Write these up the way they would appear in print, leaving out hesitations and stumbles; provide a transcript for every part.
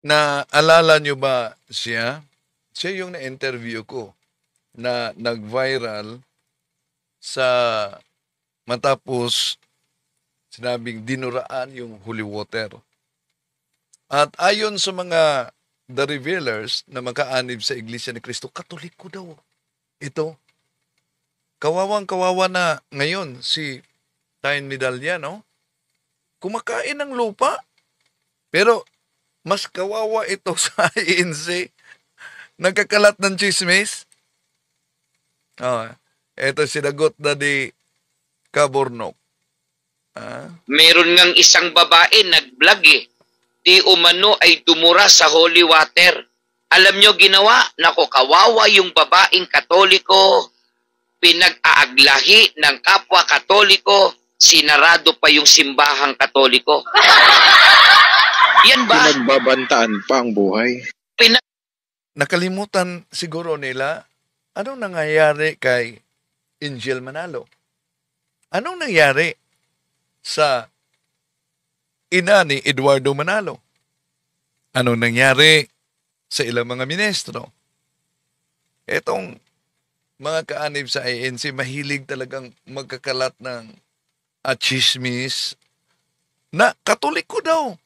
Naalala nyo ba siya? Siya yung na-interview ko na nag-viral sa matapos sinabing dinuraan yung holy water. At ayon sa mga the revealers na makaanib sa Iglesia ni Cristo, Katoliko daw. Ito. Kawawang-kawawa na ngayon si Tayin Medalla, no? Kumakain ng lupa. Pero mas kawawa ito sa INC. Nagkakalat ng chismis. Ito sinagot na di Kaburnok. Meron ngang isang babae nag-vlog Di umano ay dumura sa holy water. Alam nyo ginawa? Nako, kawawa yung babaeng Katoliko. Pinag-aaglahi ng kapwa Katoliko. Sinarado pa yung simbahang Katoliko. Yan ba? Pinagbabantaan pa ang buhay. Nakalimutan siguro nila anong nangyayari kay Angel Manalo. Anong nangyari sa ina ni Eduardo Manalo? Anong nangyari sa ilang mga ministro? Etong mga kaanib sa ANC, mahilig talagang magkakalat ng chismis na Katoliko daw.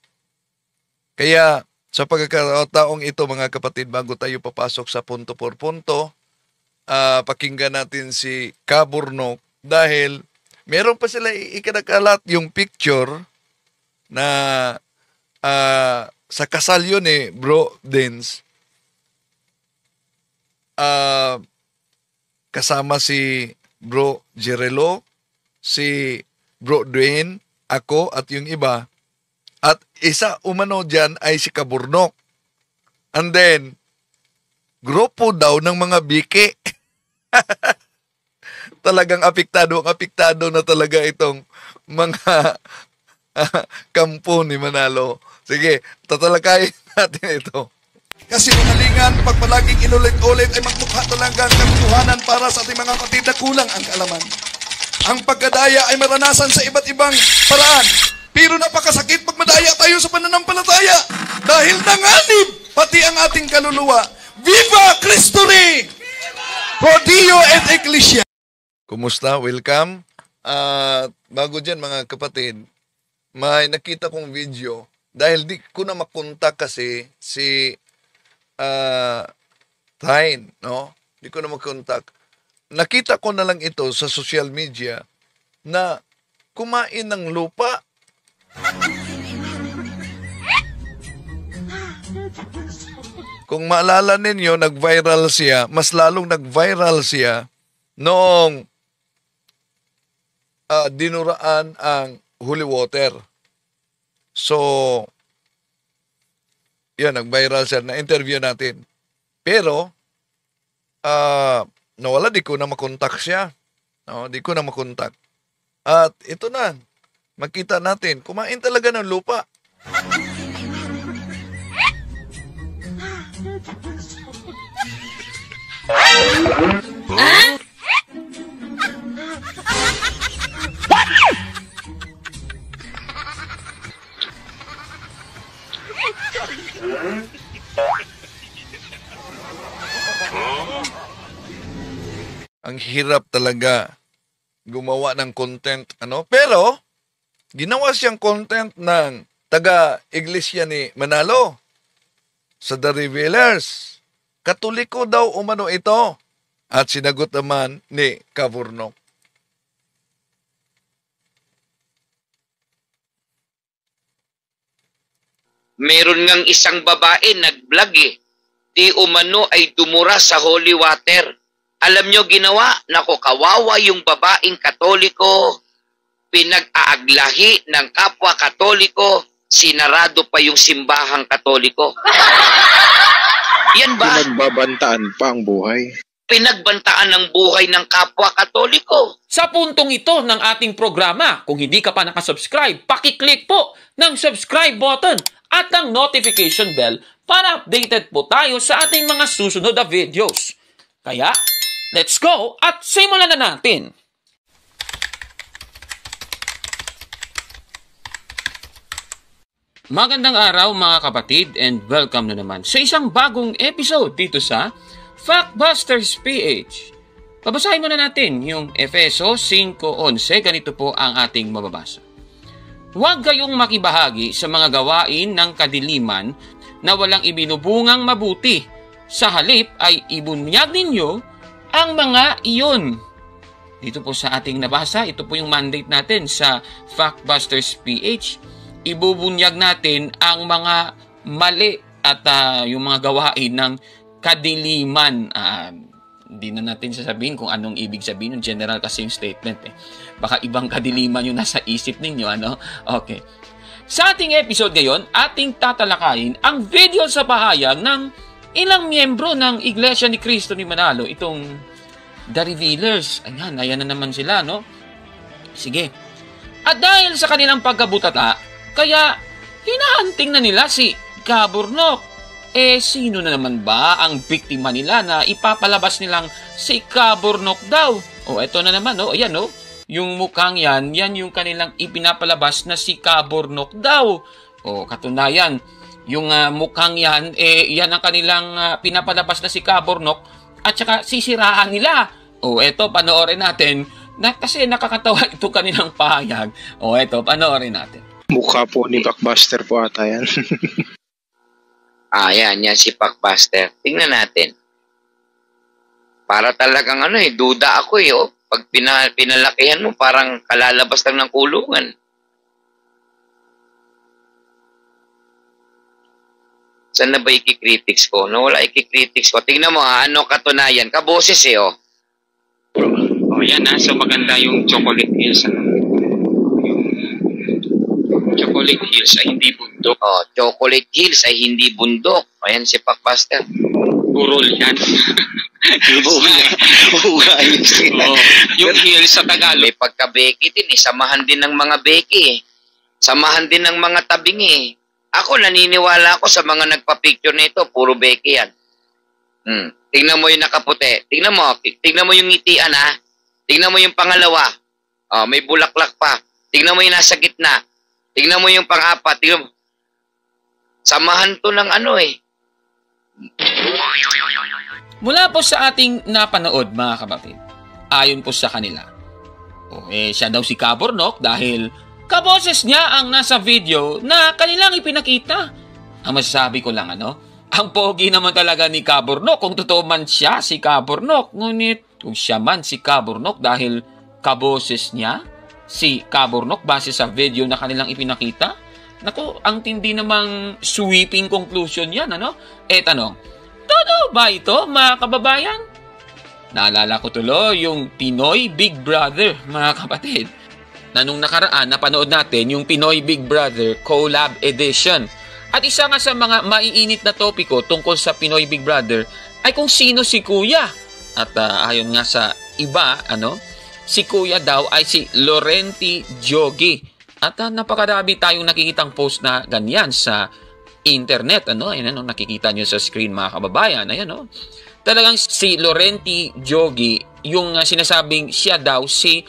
Kaya sa pagkakataong ito mga kapatid, bago tayo papasok sa punto por punto, pakinggan natin si Kaburnok dahil meron pa sila ikinakalat yung picture na sa kasal yun Bro Dins. Kasama si Bro Jerelo, si Bro Dwayne, ako at yung iba. At isa umano dyan ay si Kaburnok. And then, grupo daw ng mga biki. Talagang apektado na talaga itong mga kampo ni Manalo. Sige, tatalakayin natin ito. Kasi manalingan, pag palaging inulit-ulit ay magmukha talaga ang katotohanan para sa ating mga kapatid na kulang ang kaalaman. Ang pagkadaya ay maranasan sa iba't ibang paraan. Pero napakasakit pag madaya tayo sa pananampalataya dahil nanganib pati ang ating kaluluwa. Viva Cristo Rey! Pro Dio et Ecclesia! Kumusta? Welcome. Bago dyan mga kapatid, may nakita kong video dahil di ko na makontak kasi si Tayin, no? Di ko na makontak. Nakita ko na lang ito sa social media na kumain ng lupa. Kung maalala ninyo, nag-viral siya, mas lalong nag-viral siya noong dinuraan ang holy water. So, yan, nag-viral siya. Na-interview natin. Pero, nawala, di ko na makontak siya. No, di ko na makontak. At ito na, makita natin, kumain talaga ng lupa. Ang hirap talaga gumawa ng content, pero ginawa siyang content ng taga-iglesia ni Manalo sa The Revealers. Katoliko daw umano ito. At sinagot naman ni Kaburnok. Meron ngang isang babae nag-vlog Di umano ay dumura sa holy water. Alam nyo ginawa? Nako, kawawa yung babaeng Katoliko. pinag-aaglahi ng kapwa Katoliko, sinarado pa yung simbahang Katoliko. Yan ba? Pinagbabantaan pa ang buhay. Pinagbantaan ng buhay ng kapwa Katoliko. Sa puntong ito ng ating programa, kung hindi ka pa nakasubscribe, pakiclick po ng subscribe button at ng notification bell para updated po tayo sa ating mga susunod na videos. Kaya, let's go at simulan na natin! Magandang araw mga kapatid and welcome na naman sa isang bagong episode dito sa Factbusters PH. Babasahin muna natin yung Efeso 5:11. Ganito po ang ating mababasa. Huwag kayong makibahagi sa mga gawain ng kadiliman na walang ibinubungang mabuti. Sa halip ay ibunyag ninyo ang mga iyon. Dito po sa ating nabasa, ito po yung mandate natin sa Factbusters PH. Ibubunyag natin ang mga mali at yung mga gawain ng kadiliman. Hindi na natin sasabihin kung anong ibig sabihin ng general kasi yung statement. Baka ibang kadiliman yung nasa isip ninyo. Ano? Okay. Sa ating episode ngayon, ating tatalakayin ang video sa pahayag ng ilang miyembro ng Iglesia ni Cristo ni Manalo. Itong The Revealers. Ayan na naman sila, no? Sige. At dahil sa kanilang pagkabutata, kaya hinahanting na nila si Kaburnok. Sino na naman ba ang biktima nila na ipapalabas nilang si Kaburnok daw? Eto na naman, ayan, yung mukhang yan yung kanilang ipinapalabas na si Kaburnok daw. Katunayan, yung mukhang yan, yan ang kanilang pinapalabas na si Kaburnok at saka sisiraan nila. Eto, panoorin natin, kasi nakakatawa itong kanilang pahayag. Eto, panoorin natin. Mukha po ni Factbuster po ata yan. Yan si Factbuster. Tingnan natin. Para talagang duda ako Pag pinalakihan mo, parang kalalabas lang ng kulungan. Saan na ba ikikritics ko? Wala ikikritics ko. Tingnan mo ano katunayan. Kaboses yan so maganda yung Chocolate Hills. Chocolate Hills ay hindi bundok. Chocolate Hills ay hindi bundok. Ayan si Factbuster. Burol yan. Yung hills sa Tagalog. May pagka-beki din samahan din ng mga beki Samahan din ng mga tabingi Ako naniniwala ako sa mga nagpa-picture nito, puro beki yan. Tingnan mo yung nakaputi. Tingnan mo yung ngitian Tingnan mo yung pangalawa. May bulaklak pa. Tingnan mo yung nasa gitna. Tingnan mo yung pang-apat. Tingnan mo. Samahan to ng Mula po sa ating napanood, mga kapatid, ayon po sa kanila, siya daw si Kaburnok dahil kaboses niya ang nasa video na kanilang ipinakita. Ang masasabi ko lang, ang pogi naman talaga ni Kaburnok kung totoo man siya si Kaburnok. Ngunit kung siya man si Kaburnok dahil kaboses niya si Kaburnok base sa video na kanilang ipinakita, naku, ang tindi namang sweeping conclusion yan, tanong, totoo ba ito, mga kababayan? Naalala ko tuloy yung Pinoy Big Brother, mga kapatid. Na nung nakaraan, napanood natin yung Pinoy Big Brother Collab Edition. At isa nga sa mga maiinit na topiko tungkol sa Pinoy Big Brother ay kung sino si Kuya. At ayon nga sa iba, si Kuya daw ay si Laurenti Jogi. At napakarami tayong nakikitang post na ganyan sa internet. Ayan, nakikita nyo sa screen, mga kababayan. Ayan, talagang si Laurenti Jogi, yung sinasabing siya daw si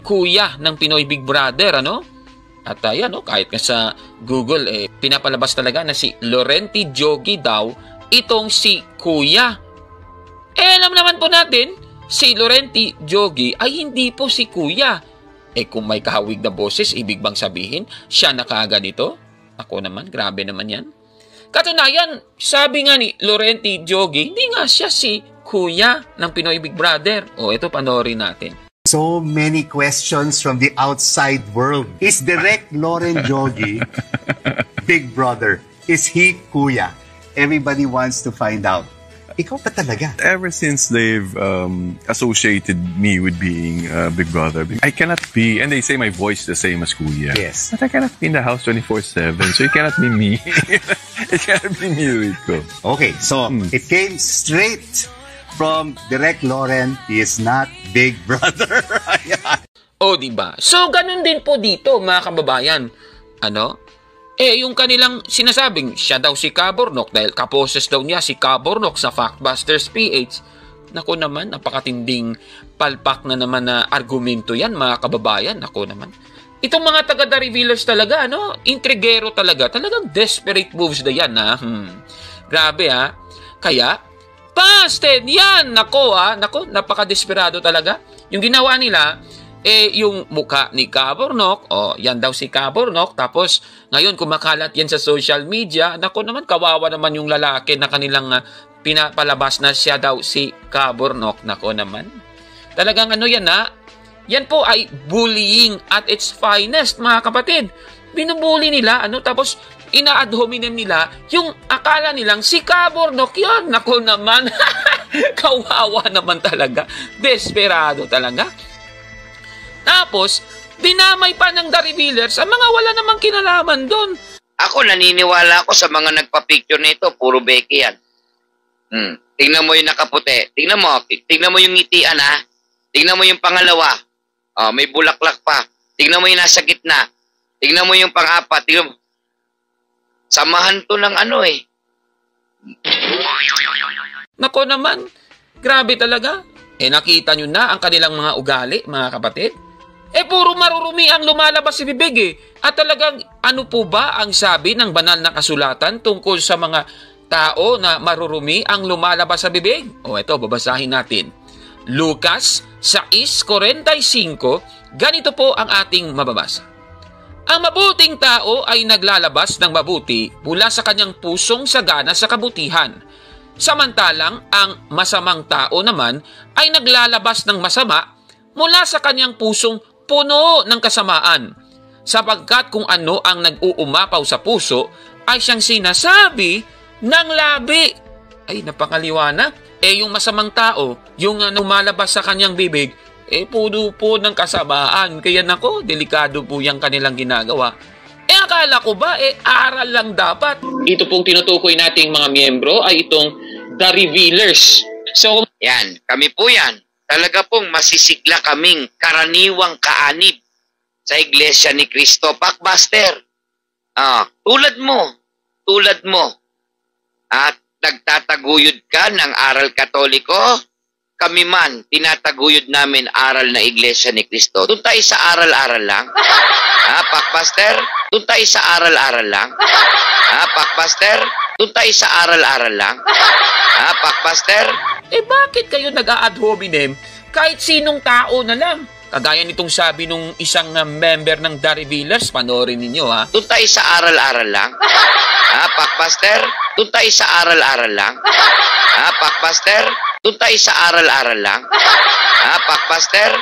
Kuya ng Pinoy Big Brother, At ayan, kahit nga sa Google, pinapalabas talaga na si Laurenti Jogi daw itong si Kuya. Alam naman po natin, si Laurenti Jogi ay hindi po si Kuya. Kung may kahawig na boses, ibig bang sabihin, siya na kaagad ito? Ako naman, grabe naman yan. Katunayan, sabi nga ni Laurenti Jogi, hindi nga siya si Kuya ng Pinoy Big Brother. Ito, panoorin natin. So many questions from the outside world. Is Direct Lauren Jogi Big Brother? Is he Kuya? Everybody wants to find out. ikaw pa talaga. Ever since they've associated me with being Big Brother, I cannot be, and they say my voice is the same as Kuya. Yes. But I cannot be in the house 24/7, so it cannot be me. It cannot be me, Rico. Okay, so it came straight from Direk Loren. He is not Big Brother. O, diba? So, ganun din po dito, mga kababayan. Ano? Yung kanilang sinasabing, siya daw si Cabornok dahil kaposes daw niya si Cabornok sa Factbusters PH. Naku naman, napakatinding palpak na naman na argumento yan, mga kababayan. Naku naman. Itong mga taga-The Revealers talaga, ano? Intrigero talaga. Talagang desperate moves na yan, ha? Grabe, ha? Kaya, busted! Yan! Naku, ha? Naku, napaka-desperado talaga. Yung ginawa nila, yung mukha ni Cabornok, yan daw si Cabornok, tapos ngayon kumakalat yan sa social media, naku naman, kawawa naman yung lalaki na kanilang pinapalabas na siya daw si Cabornok, naku naman. Talagang ano yan, ha? Yan po ay bullying at its finest, mga kapatid. Binubully nila, tapos ina-ad hominem nila yung akala nilang si Cabornok yan, naku naman. Kawawa naman talaga, desperado talaga. Tapos, dinamay pa ng The Revealers ang mga wala namang kinalaman doon. Ako, naniniwala ako sa mga nagpa-picture nito, puro Becky yan. Tingnan mo yung nakaputi. Tingnan mo yung ngitian, ha? Tingnan mo yung pangalawa. May bulaklak pa. Tingnan mo yung nasa gitna. Tingnan mo yung pang-apat. Tingnan mo. Samahan to ng Nako naman, grabe talaga. Nakita nyo na ang kanilang mga ugali, mga kapatid. Puro marurumi ang lumalabas sa bibig, At talagang, ano po ba ang sabi ng banal na kasulatan tungkol sa mga tao na marurumi ang lumalabas sa bibig? Ito, babasahin natin. Lucas 6:45, ganito po ang ating mababasa. Ang mabuting tao ay naglalabas ng mabuti mula sa kanyang pusong sagana sa kabutihan. Samantalang, ang masamang tao naman ay naglalabas ng masama mula sa kanyang pusong puno ng kasamaan, sapagkat kung ano ang nag-uumapaw sa puso ay siyang sinasabi ng labi. Ay, napakaliwanag. Yung masamang tao, yung lumalabas sa kanyang bibig, puno po ng kasamaan. Kaya nako, delikado po yung kanilang ginagawa. Akala ko ba, aral lang dapat. Ito pong tinutukoy nating mga miyembro ay itong The Revealers. So, yan, kami po yan. Talaga pong masisigla kaming karaniwang kaanib sa Iglesia ni Cristo. Factbuster, tulad mo, at nagtataguyod ka ng aral katoliko, kami man, tinataguyod namin aral na Iglesia ni Cristo. Doon tayo sa aral-aral lang. Factbuster, doon tayo sa aral-aral lang. Factbuster, doon tayo sa aral-aral lang. Factbuster, bakit kayo nag-a-ad hominem kahit sinong tao na lang? Kagaya nitong sabi nung isang member ng The Revealers, panoorin ninyo, ha? Doon tayo sa aral-aral lang. Factbuster, doon tayo sa aral-aral lang. Factbuster, doon tayo sa aral-aral lang. Factbuster.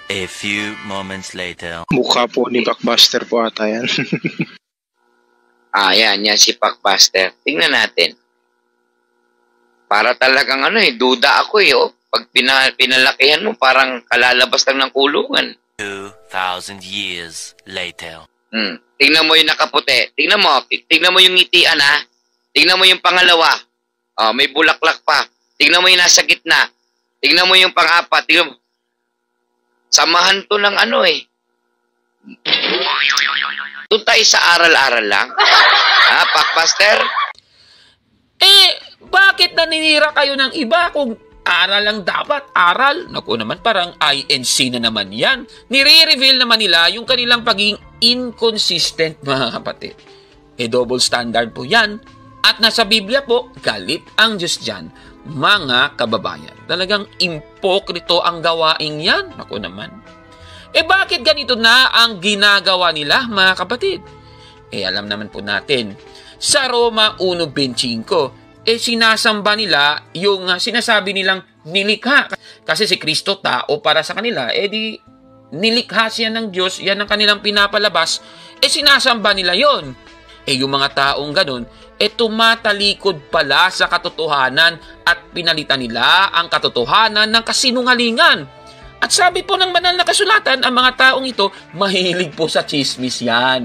A few moments later. Mukha po ni Blockbuster po ata yan. Yan si Factbuster. Tingnan natin. Para talagang duda ako Pag pinalakihan mo, parang kalalabas lang ng kulungan. 2,000 years later. Tingnan mo yung nakaputi. Tingnan mo yung ngitian, ha? Tingnan mo yung pangalawa. May bulaklak pa. Tingnan mo yung nasa gitna. Tingnan mo yung pang-apat. Tingnan mo. Samahan to ng Doon tayo sa aral-aral lang. Factbuster? Bakit naninira kayo ng iba kung aral lang dapat? Aral? Naku naman, parang INC na naman yan. Nire-reveal naman nila yung kanilang pagiging inconsistent, mga kapatid. Double standard po yan. At nasa Biblia po, galit ang Diyos dyan, mga kababayan. Talagang impokrito ang gawaing yan. Naku naman. Bakit ganito na ang ginagawa nila, mga kapatid? Alam naman po natin, sa Roma 1:25, sinasamba nila yung sinasabi nilang nilikha. Kasi si Kristo tao para sa kanila, di nilikha siya ng Diyos, yan ang kanilang pinapalabas, sinasamba nila yon. Yung mga taong ganun, tumatalikod pala sa katotohanan at pinalitan nila ang katotohanan ng kasinungalingan. At sabi po ng banal na kasulatan, ang mga taong ito, mahilig po sa chismis yan.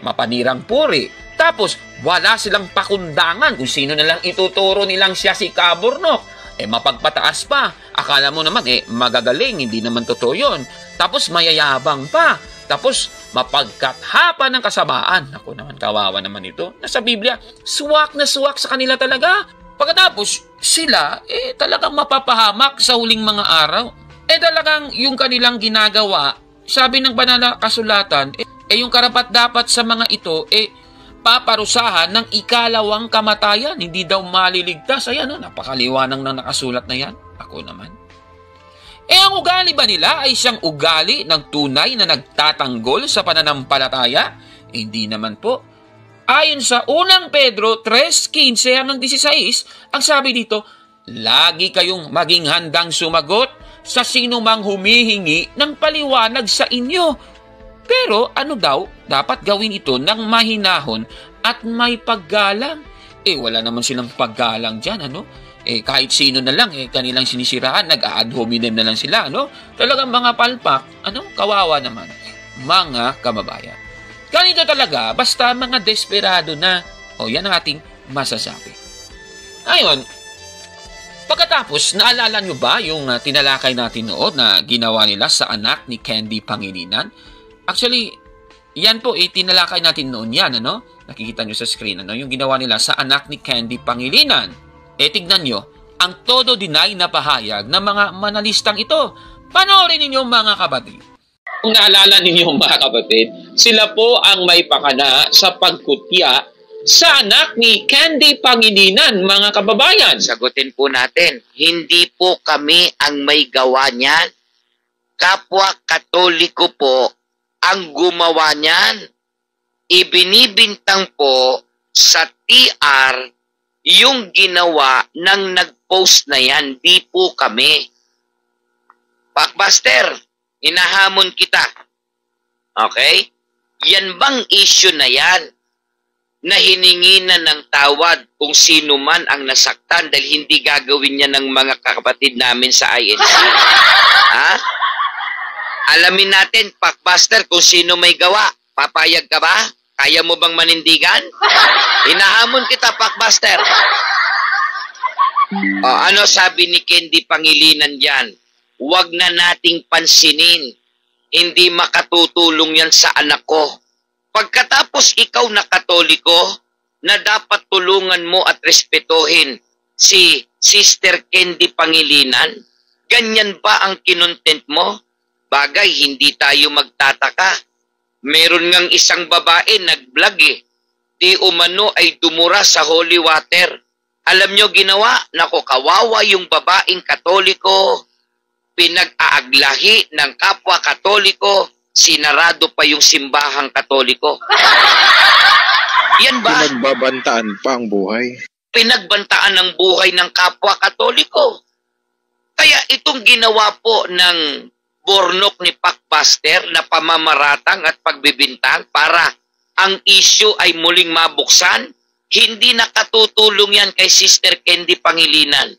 Mapanirang puri. Tapos, wala silang pakundangan kung sino nalang ituturo nilang siya si Kaburnok. Mapagpataas pa. Akala mo naman, magagaling. Hindi naman totoo yun. Tapos, mayayabang pa. Tapos, mapagkathapa ng kasamaan. Ako naman, kawawa naman ito. Nasa Biblia, suwak na suwak sa kanila talaga. Pagkatapos, sila, talagang mapapahamak sa huling mga araw. Talagang yung kanilang ginagawa, sabi ng banal na kasulatan, yung karapat-dapat sa mga ito, paparusahan ng ikalawang kamatayan. Hindi daw maliligtas. Ayan, napakaliwanag ng nakasulat na yan. Ako naman. Ang ugali ba nila ay siyang ugali ng tunay na nagtatanggol sa pananampalataya? Hindi naman po. Ayon sa unang Pedro 3:15 hanggang 16, ang sabi dito, lagi kayong maging handang sumagot sa sino mang humihingi ng paliwanag sa inyo. Pero ano daw, dapat gawin ito ng mahinahon at may paggalang. Wala naman silang paggalang dyan, kahit sino na lang, kanilang sinisiraan, nag-ad hominem na lang sila, Talagang mga palpak, kawawa naman. Mga kababayan. Ganito talaga, basta mga desperado na, yan ang ating masasabi. Ayon, pagkatapos, naalala nyo ba yung tinalakay natin noon na ginawa nila sa anak ni Candy Pangilinan? Actually, yan po, tinalakay natin noon yan, Nakikita nyo sa screen, yung ginawa nila sa anak ni Candy Pangilinan. Tignan nyo, ang todo deny na pahayag ng mga manalistang ito. Panoorin ninyo mga kapatid. Kung naalala ninyo mga kapatid, sila po ang may pakana sa pagkutya sa anak ni Candy Pangilinan, mga kababayan. Sagutin po natin, hindi po kami ang may gawa niyan. Kapwa Katoliko po ang gumawa niyan. Ibinibintang po sa TR yung ginawa ng nag-post na yan, di po kami. Pakbaster, inahamon kita. Okay? Yan bang issue na yan na hiningi na ng tawad kung sino man ang nasaktan dahil hindi gagawin niya ng mga kapatid namin sa INC? Ha? Alamin natin, Pakbaster, kung sino may gawa. Papayag ka ba? Kaya mo bang manindigan? Hinahamon kita, Pakbaster. Ano sabi ni Candy Pangilinan dyan? Huwag na nating pansinin. Hindi makatutulong yan sa anak ko. Pagkatapos ikaw na Katoliko, na dapat tulungan mo at respetuhin si Sister Candy Pangilinan, ganyan ba ang kinontent mo? Bagay, hindi tayo magtataka. Meron ngang isang babae nag-vlog di umano ay dumura sa holy water. Alam nyo ginawa? Nako, kawawa yung babaeng Katoliko. Pinag-aaglahi ng kapwa Katoliko. Sinarado pa yung simbahang Katoliko. Yan ba? Pinagbabantaan pa ang buhay. Pinagbantaan ng buhay ng kapwa Katoliko. Kaya itong ginawa po ng Bornok ni Pakbaster na pamamaratang at pagbibintang para ang issue ay muling mabuksan, hindi nakatutulong yan kay Sister Candy Pangilinan.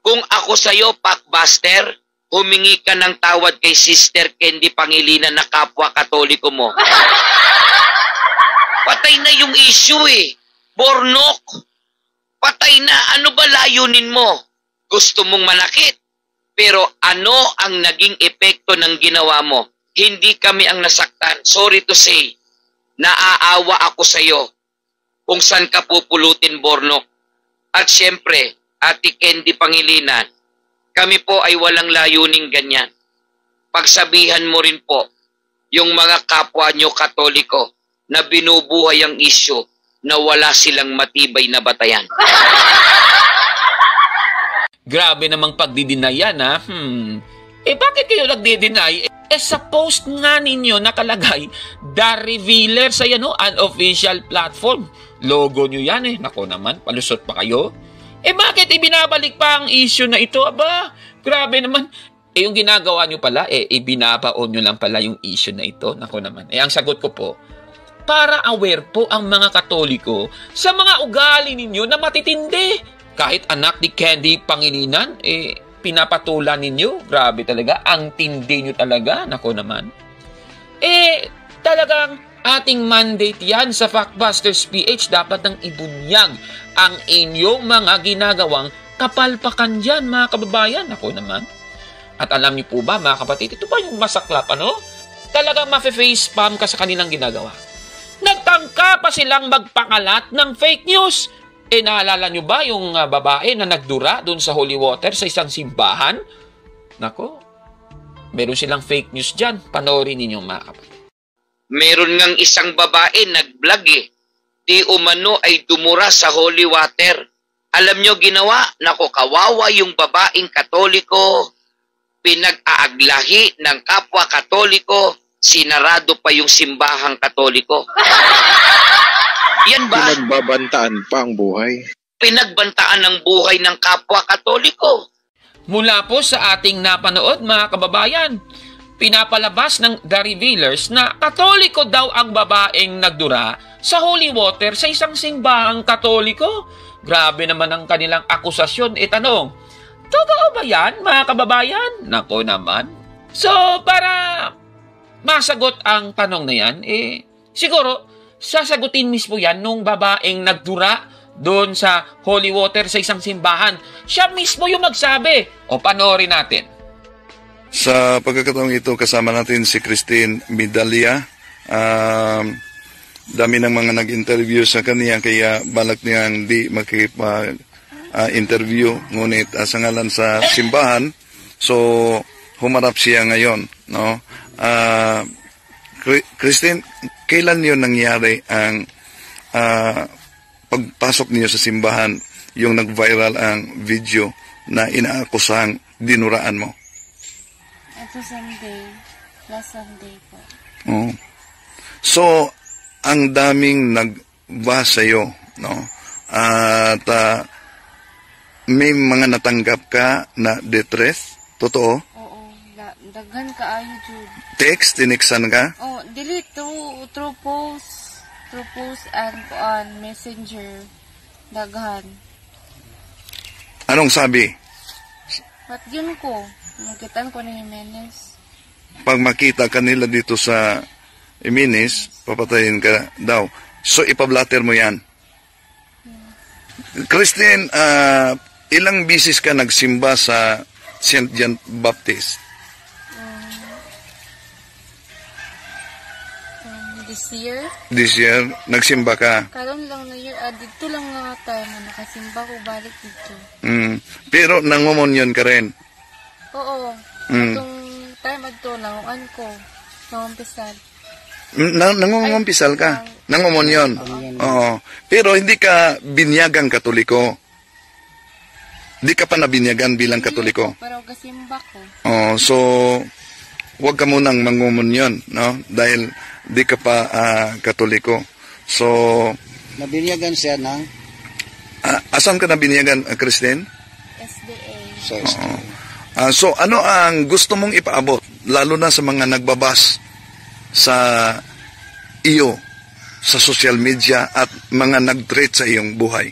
Kung ako sa'yo, Pakbaster, humingi ka ng tawad kay Sister Candy Pangilinan na kapwa Katoliko mo. Patay na yung issue Bornok, patay na. Ano ba layunin mo? Gusto mong manakit? Pero ano ang naging epekto ng ginawa mo? Hindi kami ang nasaktan. Sorry to say, naaawa ako sa iyo kung saan ka pupulutin, Bornok. At syempre, Ate Candy Pangilinan, kami po ay walang layuning ganyan. Pagsabihan mo rin po yung mga kapwa nyo Katoliko na binubuhay ang isyu na wala silang matibay na batayan. Grabe namang pagdidinay yan, bakit kayo nagdidinay? Sa post nga ninyo nakalagay, The Revealer sa unofficial platform. Logo nyo yan Nako naman, palusot pa kayo. Bakit ibinabalik pa ang issue na ito? Aba, grabe naman. Yung ginagawa nyo pala, ibinabaon nyo lang pala yung issue na ito. Nako naman. Ang sagot ko po, para aware po ang mga Katoliko sa mga ugali ninyo na matitindi. Kahit anak ni Candy Pangilinan, pinapatulan ninyo. Grabe talaga, ang tindi nyo talaga. Nako naman. Talagang ating mandate yan sa Factbusters PH. Dapat nang ibunyag ang inyong mga ginagawang kapalpakan dyan, mga kababayan. Nako naman. At alam niyo po ba, mga kapatid, ito pa yung masaklap, ano? Talagang mafe-facepalm ka sa kanilang ginagawa. Nagtangka pa silang magpakalat ng fake news. Naalala nyo ba yung babae na nagdura doon sa holy water sa isang simbahan? Nako, meron silang fake news dyan. Panoorin ninyo, mga kapatid. Meron ngang isang babae nag-vlog Di umano ay dumura sa holy water. Alam nyo ginawa? Nako, kawawa yung babaeng Katoliko. Pinag-aaglahi ng kapwa Katoliko. Sinarado pa yung simbahang Katoliko. Yan ba? Pinagbabantaan pa ang buhay. Pinagbantaan ng buhay ng kapwa Katoliko. Mula po sa ating napanood, mga kababayan, pinapalabas ng The Revealers na Katoliko daw ang babaeng nagdura sa holy water sa isang simbahang Katoliko. Grabe naman ang kanilang akusasyon. Tanong, totoo ba yan, mga kababayan? Nako naman. So, para masagot ang tanong na yan, siguro, sasagutin mismo yan nung babaeng nagdura doon sa holy water sa isang simbahan. Siya mismo yung magsabi. O, panoorin natin. Sa pagkakataong ito, kasama natin si Christine Midalia. Dami ng mga nag-interview sa kanya, kaya balak niyang di makipag-interview. Ngunit sa ngalan sa simbahan, so humarap siya ngayon. No? Christine, kailan yun nangyari ang pagpasok niyo sa simbahan, yung nag-viral ang video na inaakusang dinuraan mo? Ito Sunday. Last Sunday po. Oh. So, ang daming nagba sa'yo, no? At may mga natanggap ka na death? Totoo? Oo. Daghan ka ayo, Jude. Text? Tiniksan ka? Oh, delete through post. Through post and on messenger. Daghan. Anong sabi? Ba't yun ko? Nakitaan ko ni Jimenez. Pag makita kanila dito sa Jimenez, papatayin ka daw. So, ipablatter mo yan. Christine, ilang bisis ka nagsimba sa St. John Baptist? This year? This year, nagsimba ka? Karon lang na year. Dito lang nga time na nakasimba ko balik dito. Pero nangumunyon ka rin? Oo. Itong time ito, nanguan ko. Nangumpisal. Nangungumpisal ka? Nangumunyon? Oo. Pero hindi ka binyagang Katoliko? Hindi ka pa nabinyagan bilang Katoliko? Pero kasimba ko. Oo. So, huwag ka munang mangumunyon, no? Dahil di ka pa Katoliko. So, nabinyagan siya ng? Asan ka nabinyagan, Christine? SDA. Sa SDA. So, ano ang gusto mong ipaabot? Lalo na sa mga nagbabas sa iyo, sa social media at mga nag-threat sa iyong buhay.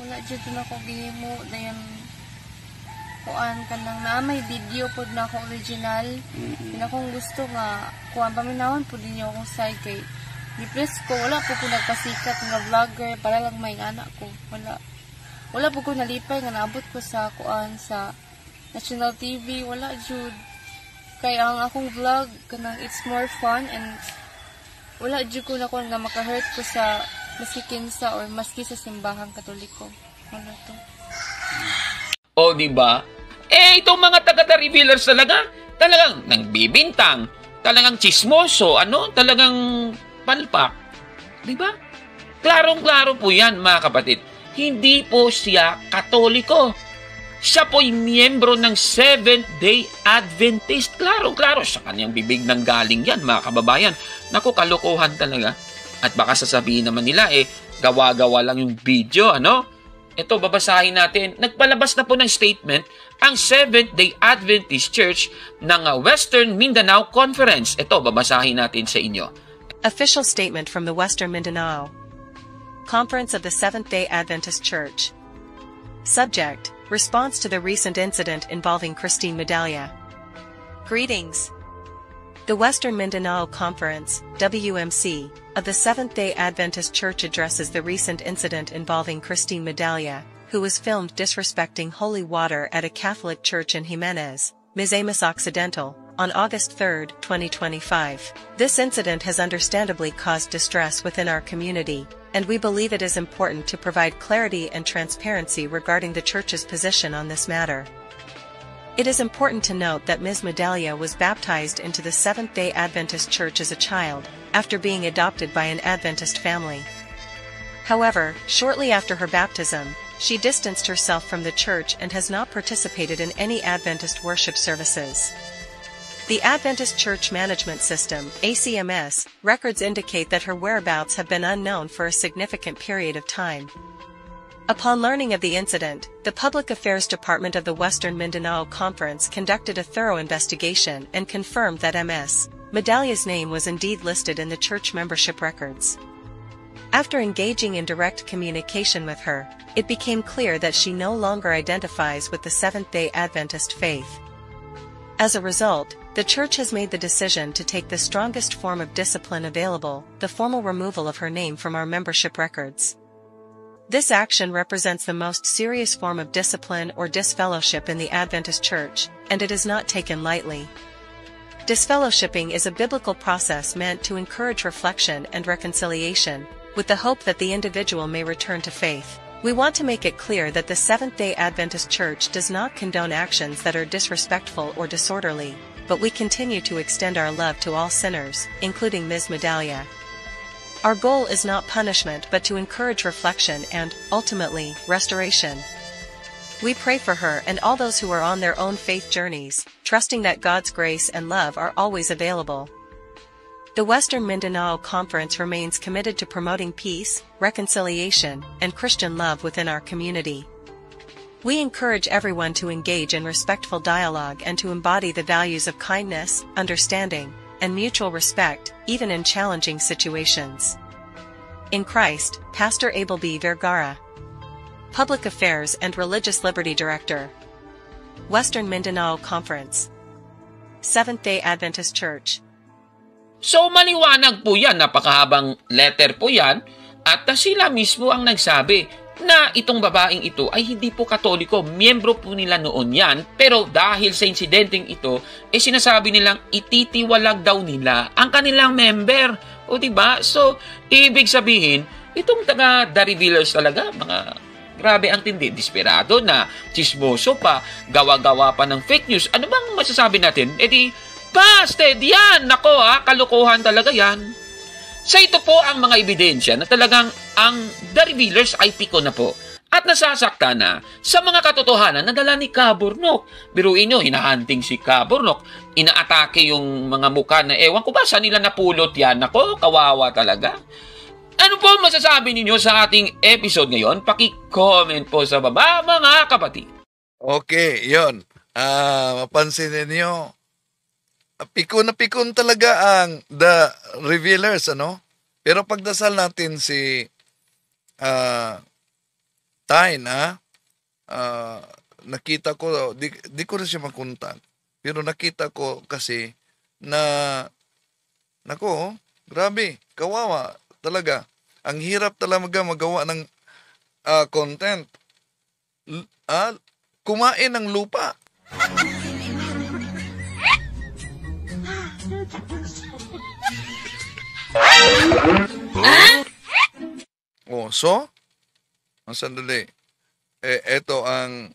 Wala dyan na ako gihimo na yung kuan ka lang na may video po na ako original. Pinakong gusto nga kuan paminawon po din yung akong side kay di-press ko. Wala po ko nagpasikat nga vlogger para lang may anak ko. Wala po ko nalipay nga naabot ko sa kuan sa National TV. Wala jud. Kaya ang akong vlog kanang it's more fun and wala jud ko na ko nga maka-hurt ko sa maski kinsa or maski sa simbahang Katoliko. Wala to. O, diba? Itong mga taga-The Revealers talagang nangbibintang, talagang chismoso, talagang palpak. Diba? Klarong-klaro po yan, mga kapatid. Hindi po siya Katoliko. Siya po'y miyembro ng Seventh-day Adventist. Klarong-klaro. Sa kanyang bibig nang galing yan, mga kababayan. Naku, kalokohan talaga. At baka sasabihin naman nila, gawa-gawa lang yung video, Ito, babasahin natin. Nagpalabas na po ng statement ang Seventh-day Adventist Church ng Western Mindanao Conference. Ito, babasahin natin sa inyo. Official statement from the Western Mindanao Conference of the Seventh-day Adventist Church. Subject: Response to the recent incident involving Christine Medalla. Greetings. The Western Mindanao Conference, WMC, of the Seventh-day Adventist Church addresses the recent incident involving Christine Medalla, who was filmed disrespecting holy water at a Catholic church in Jimenez, Misamis Occidental, on August 3, 2025. This incident has understandably caused distress within our community, and we believe it is important to provide clarity and transparency regarding the church's position on this matter. It is important to note that Ms. Medalla was baptized into the Seventh-day Adventist Church as a child, after being adopted by an Adventist family. However, shortly after her baptism, she distanced herself from the church and has not participated in any Adventist worship services. The Adventist Church Management System, ACMS, records indicate that her whereabouts have been unknown for a significant period of time. Upon learning of the incident, the Public Affairs Department of the Western Mindanao Conference conducted a thorough investigation and confirmed that Ms. Medalla's name was indeed listed in the church membership records. After engaging in direct communication with her, it became clear that she no longer identifies with the Seventh-day Adventist faith. As a result, the church has made the decision to take the strongest form of discipline available, the formal removal of her name from our membership records. This action represents the most serious form of discipline or disfellowship in the Adventist Church, and it is not taken lightly. Disfellowshipping is a biblical process meant to encourage reflection and reconciliation, with the hope that the individual may return to faith. We want to make it clear that the Seventh-day Adventist Church does not condone actions that are disrespectful or disorderly, but we continue to extend our love to all sinners, including Ms. Medalla. Our goal is not punishment but to encourage reflection and, ultimately, restoration. We pray for her and all those who are on their own faith journeys, trusting that God's grace and love are always available. The Western Mindanao Conference remains committed to promoting peace, reconciliation, and Christian love within our community. We encourage everyone to engage in respectful dialogue and to embody the values of kindness, understanding, and mutual respect, even in challenging situations. In Christ, Pastor Abel B. Vergara, Public Affairs and Religious Liberty Director, Western Mindanao Conference, Seventh-day Adventist Church. So maliwanag po yan, napakahabang letter po yan, at sila mismo ang nagsabi na itong babaeng ito ay hindi po Katoliko, miyembro po nila noon yan, pero dahil sa insidenteng ito, sinasabi nilang ititiwalag daw nila ang kanilang member. O diba? So, ibig sabihin, itong taga The Revealers talaga, mga grabe ang tindi, desperado na, chismoso pa, gawa-gawa pa ng fake news. Ano bang masasabi natin? Busted yan! Nako kalokohan talaga yan. Sa ito po ang mga ebidensya na talagang ang The Revealers ay piko na po at nasasakta na sa mga katotohanan na dala ni Kaburnok. Biruin nyo, hinahunting si Kaburnok, inaatake yung mga mukha na ewan ko ba saan nila napulot yan. Nako, kawawa talaga. Ano po masasabi ninyo sa ating episode ngayon? Paki-comment po sa baba, mga kapatid. Okay, yun. Mapansin ninyo, pikon na pikon talaga ang The Revealers, ano? Pero pagdasal natin si Tyne, nakita ko, di ko rin siya makuntak, pero nakita ko kasi na, nako, grabe, kawawa talaga. Ang hirap talaga magawa ng content. Kumain ng lupa. So? Ang sandali. Ito ang...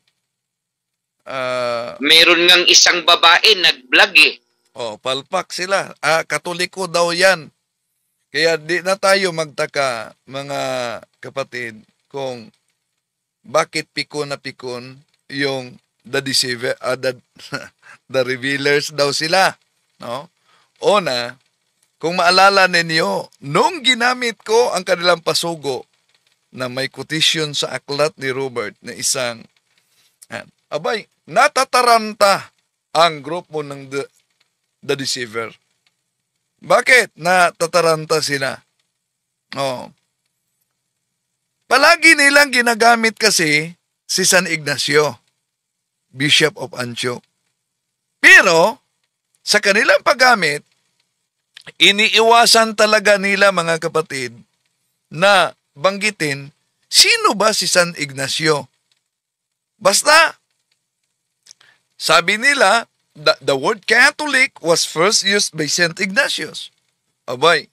meron ngang isang babae nag-vlog palpak sila. Katoliko daw yan. Kaya di na tayo magtaka, mga kapatid, kung bakit pikon na pikon yung The Deceiver, The Revealers daw sila. No? Una, kung maalala ninyo, nung ginamit ko ang kanilang pasugo na may quotation sa aklat ni Robert na isang, natataranta ang grupo ng The Deceiver. Bakit? Natataranta sila. Oh. Palagi nilang ginagamit kasi si San Ignacio, Bishop of Antioch. Pero, sa kanilang paggamit, iniiwasan talaga nila, mga kapatid, na banggitin, sino ba si San Ignacio? Basta, sabi nila, the word Catholic was first used by St. Ignatius. Abay,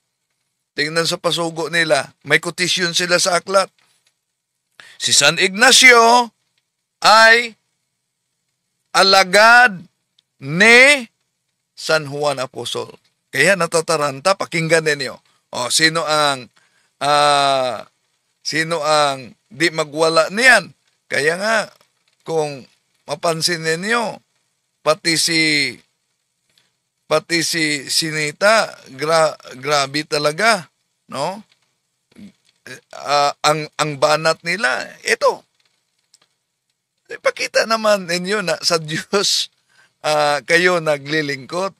tingnan sa pasugo nila, may quotation sila sa aklat. Si San Ignacio ay alagad ni San Juan Apostol. Kaya natataranta, pakinggan ninyo. O, sino ang di magwala niyan? Kaya nga, kung mapansin ninyo, pati si Sinita, grabe talaga, no? Ang banat nila, ito. Ipakita naman ninyo na sa Diyos kayo naglilingkod.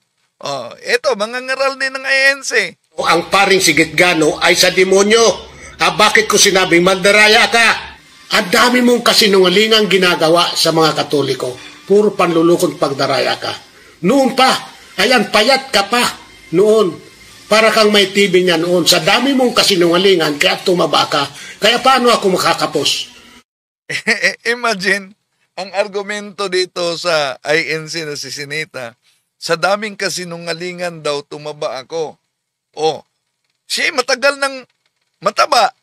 Ito, mga ngaral din ng ANC. Ang paring Sigitgano ay sa demonyo. Bakit ko sinabing mandaraya ka? Ang dami mong kasinungalingang ginagawa sa mga Katoliko. Puro panlulukong pagdaraya ka. Noon pa, ayan, payat ka pa. Noon, para kang may TV niya noon. Sa dami mong kasinungalingan, kaya tumaba ka. Kaya paano ako makakapos? Imagine, ang argumento dito sa INC na si Sinita, sa daming kasinungalingan daw tumaba ako. Siya matagal ng mataba.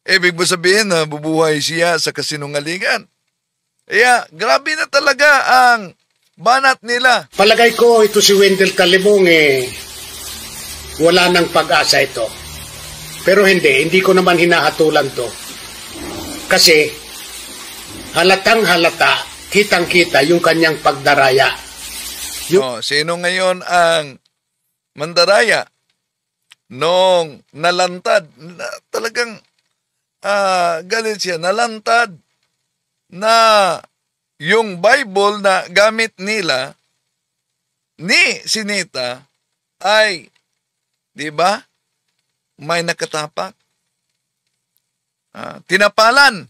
Ibig mo sabihin na bubuhay siya sa kasinungalingan. Kaya, grabe na talaga ang banat nila. Palagay ko, ito si Wendell Calibong, wala nang pag-asa ito. Pero hindi ko naman hinahatulan to. Kasi, halatang halata, kitang-kita yung kanyang pagdaraya. Sino ngayon ang mandaraya? Nung nalantad, talagang galit siya, nalantad na yung Bible na gamit nila ni Sinita ay, di ba, may nakatapak. Tinapalan.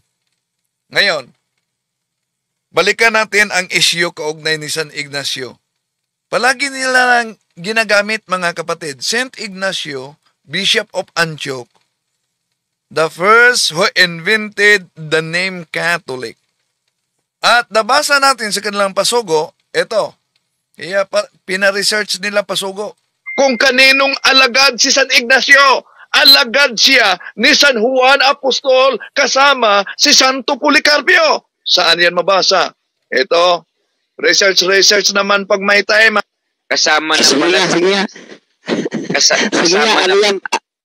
Ngayon, balikan natin ang issue kaugnay ni San Ignacio. Palagi nila lang ginagamit, mga kapatid, St. Ignacio, Bishop of Antioch, the first who invented the name Catholic. At nabasa natin sa kanilang pasugo, ito, kaya pina-research nila pasugo. Kung kaninong alagad si San Ignacio, alagad siya ni San Juan Apostol kasama si Santo Policarpio. Saan yan mabasa? Ito, research naman pag may time. Kasama na pala. Sige nga,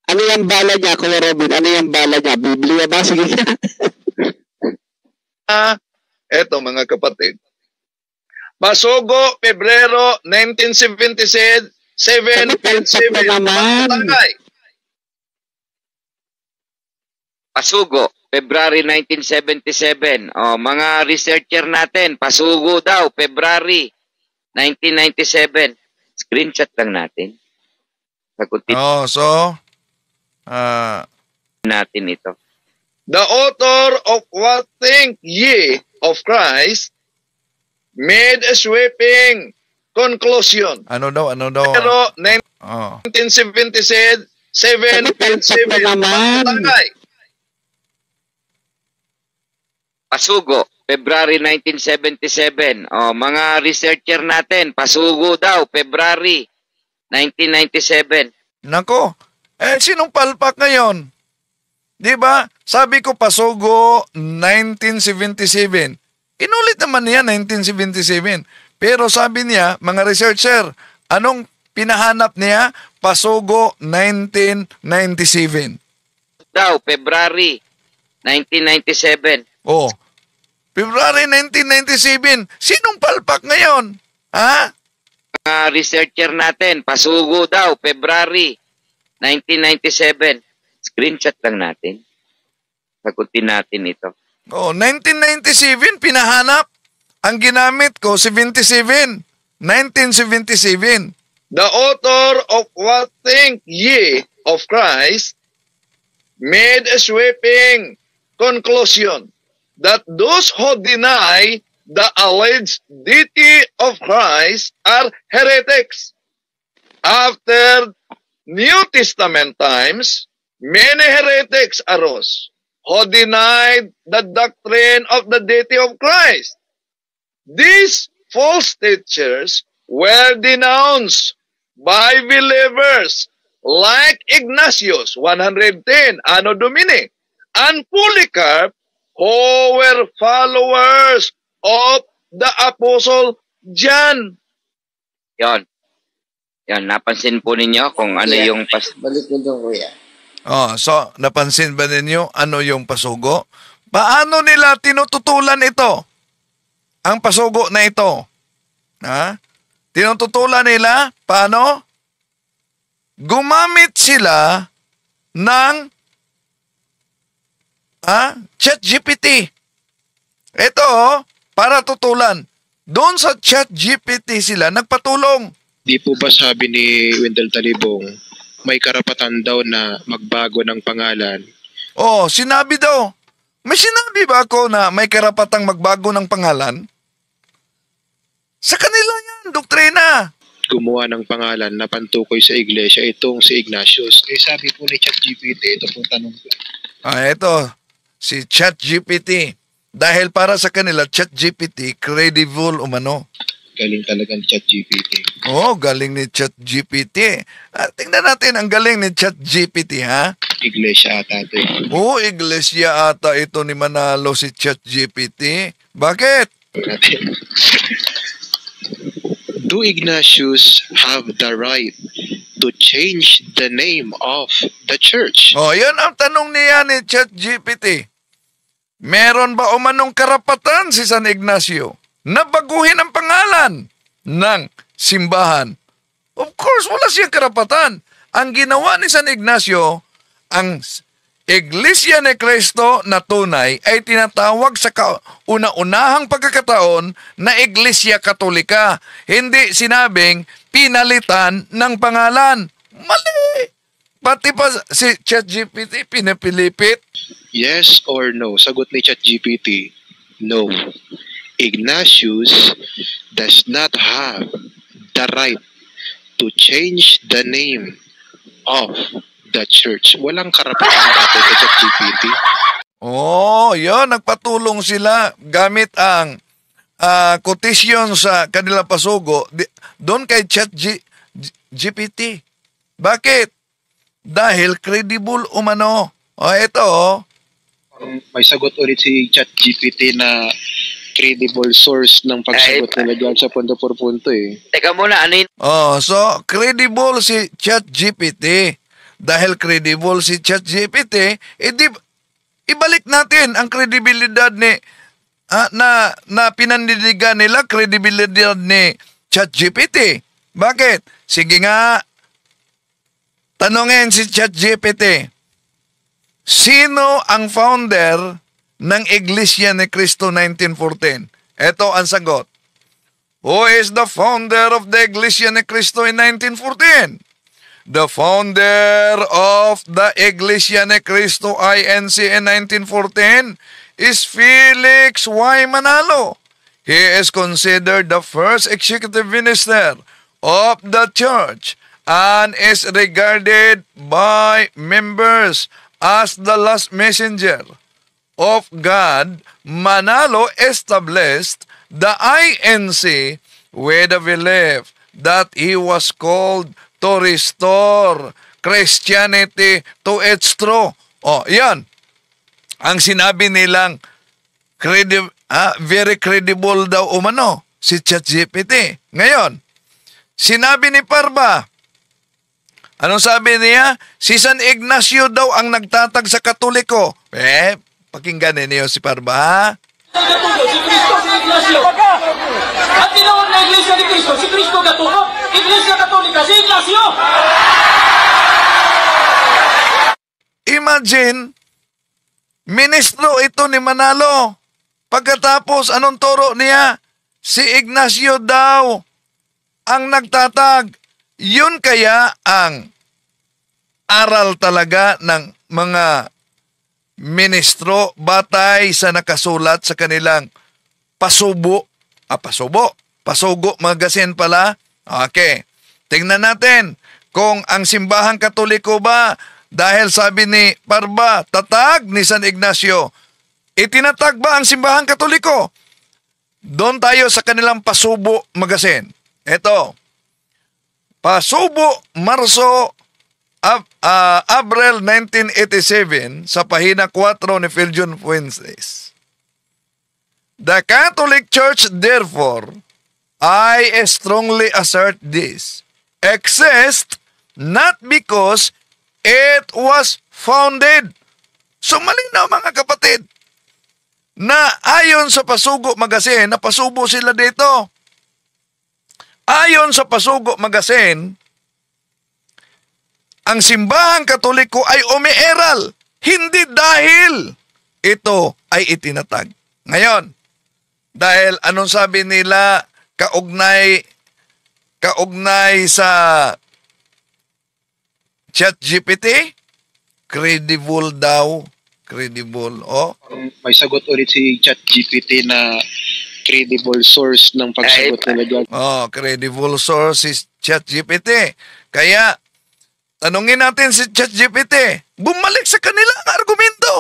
ano yung bala niya, Kuya Robin? Ano yung bala niya? Biblia ba? Sige nga. Eto, mga kapatid. Pasugo, Pebrero 1977, 7.7 naman. Pasugo, February 1977. Mga researcher natin, pasugo daw, February 1997. Screenshot lang natin. Sagutin. Natin ito. The author of What Think Ye of Christ made a sweeping conclusion. Ano daw? Pero 1977, 7.7 naman. Pasugo, February 1977. Mga researcher natin, pasugo daw, February 1997. Nako, sinong palpak ngayon? Di ba? Sabi ko pasugo 1977. Inulit naman niya 1977. Pero sabi niya, mga researcher, anong pinahanap niya? Pasugo 1997. Daw, February 1997. February 1997. Sinong palpak ngayon? Ha? Mga researcher natin, pasugo daw, February 1997. Screenshot lang natin. Sagutin natin ito. 1997, pinahanap. Ang ginamit ko, 77. 1977. the author of What Think Ye of Christ, made a sweeping conclusion that those who deny the alleged deity of Christ are heretics. After New Testament times, many heretics arose who denied the doctrine of the deity of Christ. These false teachers were denounced by believers like Ignatius, 110, Anno Domini, and Polycarp, who were followers of the Apostle John. Yon. Yan, napansin po ninyo kung ano yung Balik mo doon, kuya. So, napansin ba ninyo ano yung pasugo? Paano nila tinututulan ito? Ang pasugo na ito. Tinututulan nila, paano? Gumamit sila ng ChatGPT. Ito, para tutulan. Doon sa ChatGPT sila nagpatulong. Di po ba sabi ni Wendell Talibong, may karapatan daw na magbago ng pangalan? Sinabi daw. May sinabi ba ako na may karapatang magbago ng pangalan? Sa kanila yan, doktrina. Gumawa ng pangalan na pantukoy sa iglesia, itong si Ignatius. Sabi po ni ChatGPT, ito pong tanong ko. Ito, si ChatGPT. Dahil para sa kanila, ChatGPT, credible umano. Galing talaga ni ChatGPT. Galing ni ChatGPT. Tingnan natin ang galing ni ChatGPT, ha? Iglesia ata ito. Iglesia ata ito ni Manalo si ChatGPT. Bakit? Do Ignatius have the right to change the name of the church? Yan ang tanong niya ni ChatGPT. Meron ba umanong karapatan si San Ignacio na baguhin ang pangalan ng simbahan? Of course, wala siyang karapatan. Ang ginawa ni San Ignacio, ang Iglesia ni Cristo na tunay ay tinatawag sa una-unahang pagkakataon na Iglesia Katolika. Hindi sinabing pinalitan ng pangalan. Mali! Pati pa si ChatGPT pinapilipit. Yes or no? Sagot ni ChatGPT, no. Ignatius does not have the right to change the name of the church. Walang karapatan dati kay ChatGPT. Yun, nagpatulong sila gamit ang quotation sa kanila pasugo doon kay ChatGPT. Bakit? Dahil credible umano. Ito. May sagot ulit si ChatGPT na credible source ng pagsagot nila dyan sa punto por punto eh. Teka muna, ano yun? So credible si ChatGPT. Dahil credible si ChatGPT, ibalik natin ang kredibilidad ni na pinandidigan nila, kredibilidad ni ChatGPT. Bakit? Sige nga, tanungin si ChatGPT, sino ang founder ng Iglesia ni Cristo 1914? Ito ang sagot. Who is the founder of the Iglesia ni Cristo in 1914? The founder of the Iglesia ni Cristo INC in 1914 is Felix Y. Manalo. He is considered the first executive minister of the church and is regarded by members as the last messenger of God. Manalo established the INC with a belief that he was called to restore Christianity to its true. Yan. Ang sinabi nilang very credible daw umano si ChatGPT. Ngayon, sinabi ni Parba, anong sabi niya? Si San Ignacio daw ang nagtatag sa Katoliko. Pakinggan niyo si Parba. Si Cristo, si Ignacio. At tinawag na Iglesia ni Cristo, si Cristo Katuko, Iglesia Katolika, si Ignacio. Imagine, ministro ito ni Manalo. Pagkatapos, anong turo niya? Si Ignacio daw ang nagtatag Yun kaya ang aral talaga ng mga ministro batay sa nakasulat sa kanilang Pasugo magazine pala. Okay. Tingnan natin kung ang simbahang Katoliko ba, dahil sabi ni Parba, tatag ni San Ignacio, itinatag ba ang simbahang Katoliko? Doon tayo sa kanilang Pasugo magazine. Ito, Pasugo, Marso, Abril 1987, sa pahina 4 ni Philjon Fuentes. The Catholic Church, therefore, I strongly assert this, exists not because it was founded. So malinaw mga kapatid, na ayon sa Pasugo magazine, napasubo sila dito. Ayon sa Pasugo magazine, ang simbahang Katoliko ay umiiral, hindi dahil ito ay itinatag. Ngayon, dahil anong sabi nila kaugnay sa ChatGPT? Credible daw. Credible. Oh. May sagot ulit si ChatGPT na credible source ng pagsagot nila dyan. Oh, credible source is ChatGPT. Kaya, tanungin natin si ChatGPT. Bumalik sa kanila ang argumento.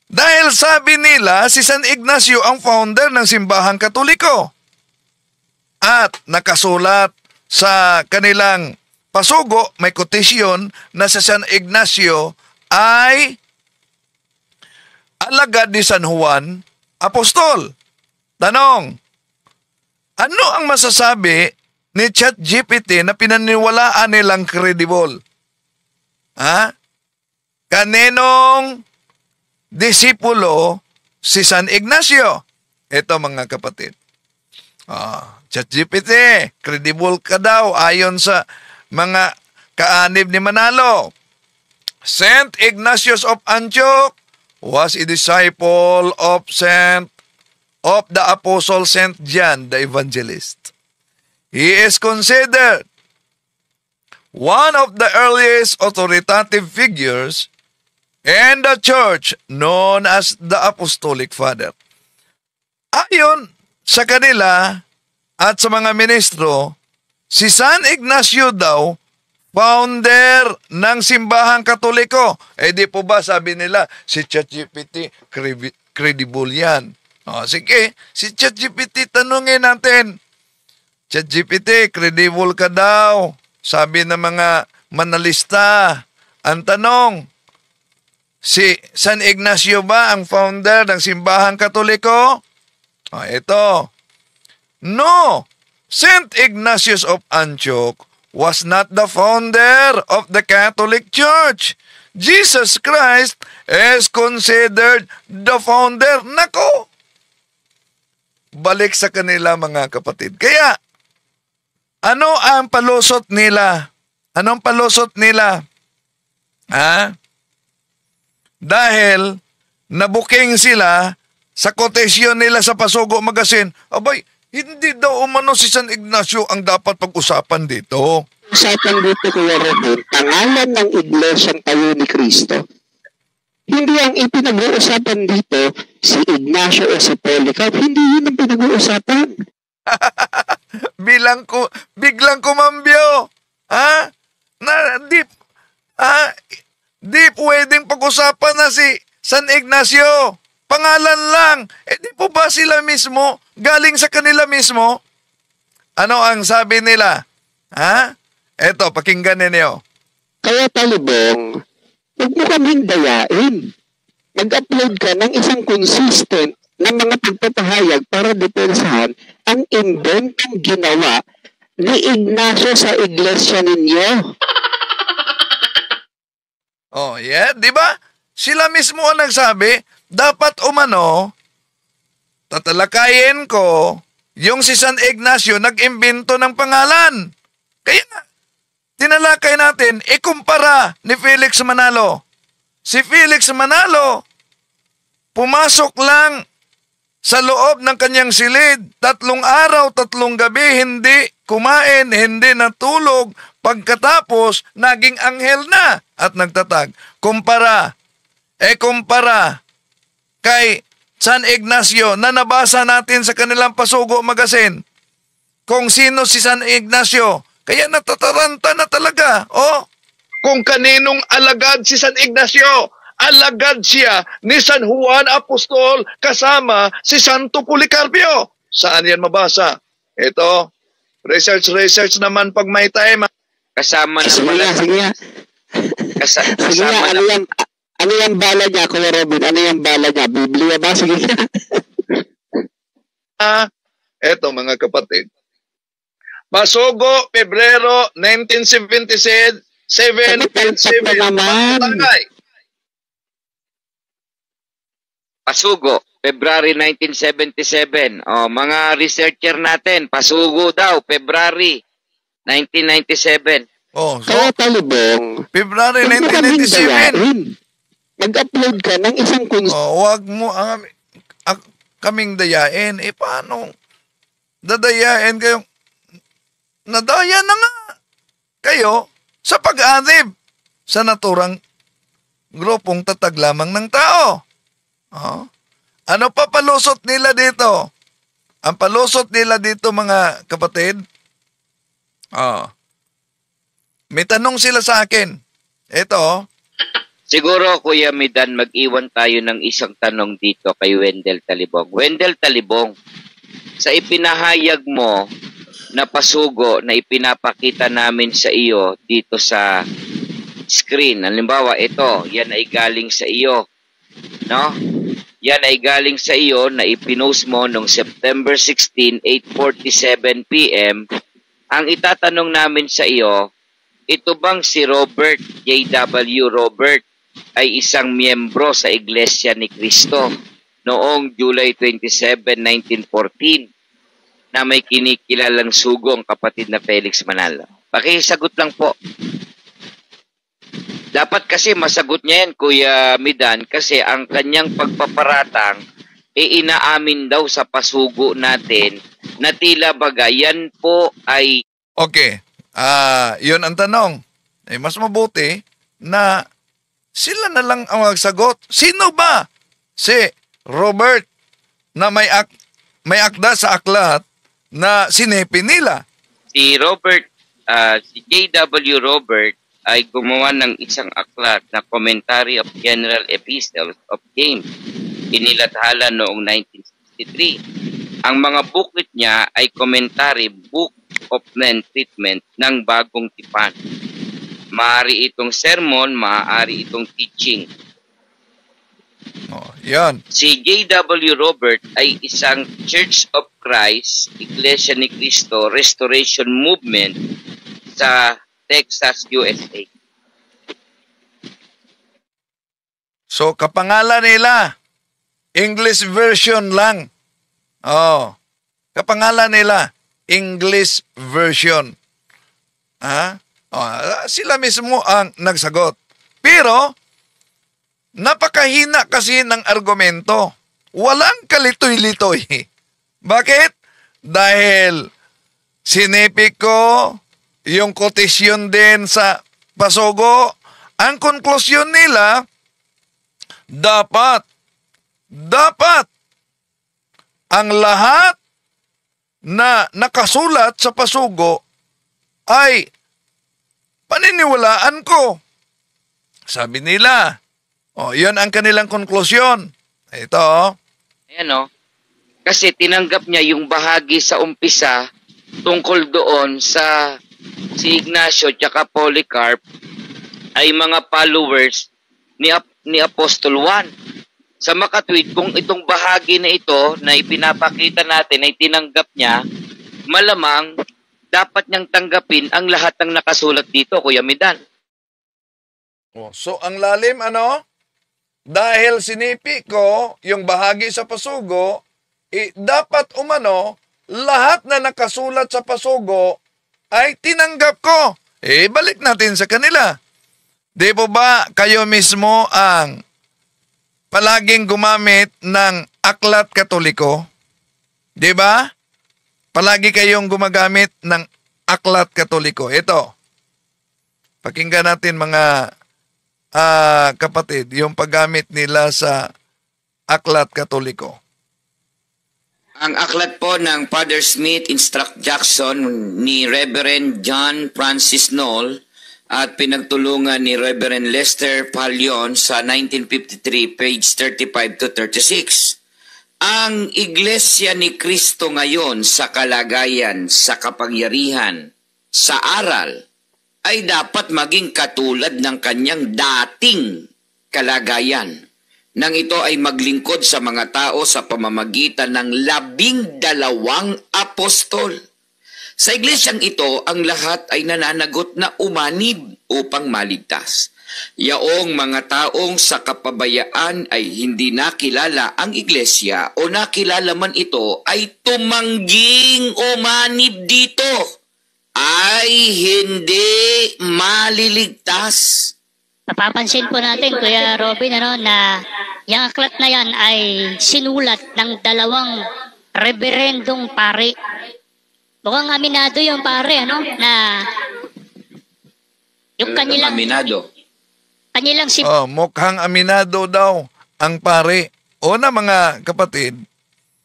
Dahil sabi nila, si San Ignacio ang founder ng simbahang Katoliko. At nakasulat sa kanilang Pasugo, may kotisyon na si San Ignacio ay alagad ni San Juan Apostol. Tanong, ano ang masasabi ni ChatGPT na pinaniwalaan nilang credible? Ha? Kaninong disipulo si San Ignacio? Ito mga kapatid. ChatGPT, credible ka daw ayon sa mga kaanib ni Manalo. Saint Ignatius of Antioch was a disciple of the Apostle Saint John the Evangelist. He is considered one of the earliest authoritative figures in the church known as the Apostolic Father. Ayon sa kanila at sa mga ministro, si San Ignacio daw, founder ng simbahang Katoliko. Di po ba sabi nila, si ChatGPT, credible yan. Sige, si ChatGPT tanungin natin. ChatGPT, credible ka daw. Sabi ng mga manalista. Ang tanong, si San Ignacio ba ang founder ng simbahang Katoliko? Ito. No, Saint Ignatius of Antioch was not the founder of the Catholic Church. Jesus Christ is considered the founder. Nako! Balik sa kanila mga kapatid. Kaya, ano ang palusot nila? Anong palusot nila? Dahil nabuking sila sa quotation nila sa Pasugo magazine, abay, hindi daw umano si San Ignacio ang dapat pag-usapan dito. Usapan dito, Kuya Robin, pangalan ng iglesyang tayo ni Cristo. Hindi ang ipinag-uusapan dito si Ignacio o si Polycarp. Hindi yun ang pinag-uusapan. Biglang kumambyo. Di pwedeng pag-usapan na si San Ignacio. Pangalan lang. Di po ba sila mismo, galing sa kanila mismo? Ano ang sabi nila? Eto, pakinggan ninyo. Kaya Talibong, huwag mo kaming dayain. Mag-upload ka ng isang consistent na mga pagpapahayag para depensahan ang inventong ginawa ni Ignacio sa iglesia ninyo. Di ba? Sila mismo ang nagsabi, dapat umano, tatalakayin ko, yung si San Ignacio nag-imbento ng pangalan. Kaya tinalakay natin, ikumpara ni Felix Manalo. Si Felix Manalo, pumasok lang sa loob ng kanyang silid, 3 araw araw, 3 gabi, hindi kumain, hindi natulog, pagkatapos, naging anghel na at nagtatag. Kumpara kay San Ignacio na nabasa natin sa kanilang Pasugo Magazine kung sino si San Ignacio. Kaya natataranta na talaga. Kung kaninong alagad si San Ignacio, alagad siya ni San Juan Apostol kasama si Santo Policarpio. Saan yan mabasa? Ito, research naman pag may time. Kasama na Sige nga, sige nga. Sige nga, ano yung bala niya, Kuya Robin? Ano yung bala niya? Biblia ba? Sige nga. Eto mga kapatid. Pasugo, Pebrero 1977, 7.7 Pasugo, February 1977. Mga researcher natin, Pasugo daw, February 1997. Kaya talibong, February 1997. Mag-upload ka ng isang wag mo kaming dayain. Paano? Dadayain kayo. Nadaya na nga kayo sa pag-adib sa naturang grupong tatag lamang ng tao. Ano pa palusot nila dito? Ang palusot nila dito, mga kapatid, may tanong sila sa akin. Ito. Siguro, Kuya Midan, mag-iwan tayo ng isang tanong dito kay Wendell Talibong. Wendell Talibong, sa ipinahayag mo na pasugo na ipinapakita namin sa iyo dito sa screen. Halimbawa, ito, yan ay galing sa iyo. No? Yan ay galing sa iyo na ipinost mo noong September 16, 8:47 p.m. Ang itatanong namin sa iyo, ito bang si Robert J.W. Robert ay isang miyembro sa Iglesia ni Cristo noong July 27, 1914 na may kinikilalang sugong kapatid na Felix Manalo? Pakisagot lang po. Dapat kasi masagot niya yan, Kuya Midan, kasi ang kanyang pagpaparatang inaamin daw sa pasugo natin na tila baga yan po ay... Okay. Yun ang tanong. Mas mabuti na sila na lang ang magsagot. Sino ba si Robert na may akda sa aklat na sinepi nila? Si Robert, si J.W. Robert ay gumawa ng isang aklat na Commentary of General Epistles of James. Inilathala noong 1963. Ang mga booklet niya ay commentary, book of treatment ng Bagong Tipan. Maaari itong sermon, maaari itong teaching. Yan. Si J.W. Robert ay isang Church of Christ, Iglesia ni Cristo Restoration Movement sa Texas, USA. So, kapangalan nila, English version lang. Kapangalan nila, English version. Sila mismo ang nagsagot. Pero, napakahina kasi ng argumento. Walang kalitoy-litoy. Bakit? Dahil sinipik ko yung kotisyon din sa Pasugo. Ang konklusyon nila, dapat ang lahat na nakasulat sa Pasugo ay paniniwalaan ko. Sabi nila. Yun ang kanilang konklusyon. Ito. Ayan Kasi tinanggap niya yung bahagi sa umpisa tungkol doon sa si Ignacio at Polycarp ay mga followers ni Apostol Juan. Sa makatwid, kung itong bahagi na ito na ipinapakita natin ay tinanggap niya, malamang dapat niyang tanggapin ang lahat ng nakasulat dito, Kuya Midan. So, ang lalim, dahil sinipi ko yung bahagi sa Pasugo, dapat lahat na nakasulat sa Pasugo ay tinanggap ko. Balik natin sa kanila. Di po ba kayo mismo ang palaging gumamit ng aklat Katoliko? Di ba? palagi kayong gumagamit ng aklat Katoliko. Ito, pakinggan natin mga kapatid, yung paggamit nila sa aklat Katoliko. Ang aklat po ng Father Smith Instruct Jackson ni Reverend John Francis Knoll at pinagtulungan ni Reverend Lester Pallion sa 1953, page 35 to 36. Ang Iglesia ni Kristo ngayon sa kalagayan, sa kapangyarihan, sa aral, ay dapat maging katulad ng kanyang dating kalagayan. Nang ito ay maglingkod sa mga tao sa pamamagitan ng 12 apostol. Sa iglesyang ito, ang lahat ay nananagot na umanib upang maligtas. Yaong mga taong sa kapabayaan ay hindi nakilala ang iglesia o nakilala man ito ay tumangging umanib dito ay hindi maliligtas. Napapansin po natin, Kuya Robin, na yung aklat na yan ay sinulat ng 2 reberendong pare. Mukhang aminado yung pare, na yung kanilang... Aminado? Kanilang mukhang aminado daw ang pare. O na mga kapatid,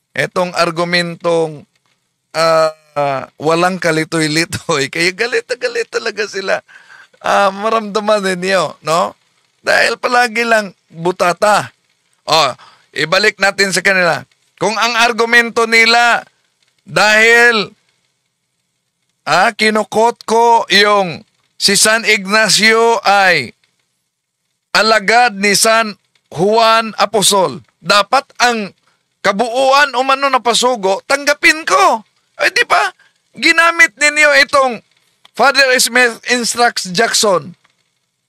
etong argumentong walang kalitoy-litoy, kaya galit na galit talaga sila. Maramdaman ninyo, no? Dahil palagi lang butata. Ibalik natin sa kanila. Kung ang argumento nila dahil kinukot ko yung si San Ignacio ay alagad ni San Juan Apostol, dapat ang kabuuan umano na pasugo, tanggapin ko. Di ba? Ginamit ninyo itong Father Smith Instructs Jackson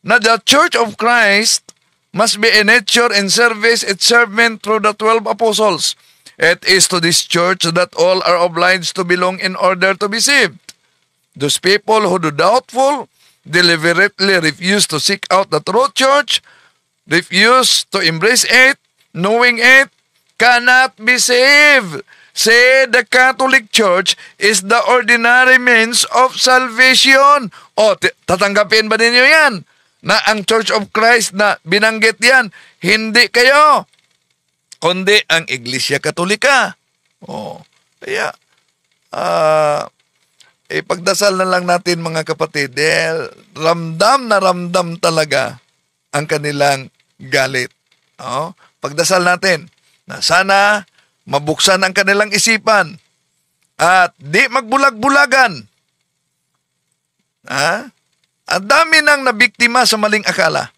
na the Church of Christ must be in nature and service its servant through the 12 apostles. It is to this church that all are obliged to belong in order to be saved. Those people who do doubtful, deliberately refuse to seek out the true church, refuse to embrace it, knowing it, cannot be saved. Say the Catholic Church is the ordinary means of salvation. Tatanggapin ba ninyo yan? Na ang Church of Christ na binanggit yan, hindi kayo, kundi ang Iglesia Katolika. Kaya, ipagdasal na lang natin mga kapatid, ramdam na ramdam talaga ang kanilang galit. Pagdasal natin na sana mabuksan ang kanilang isipan at di magbulag-bulagan. Ang dami nang nabiktima sa maling akala.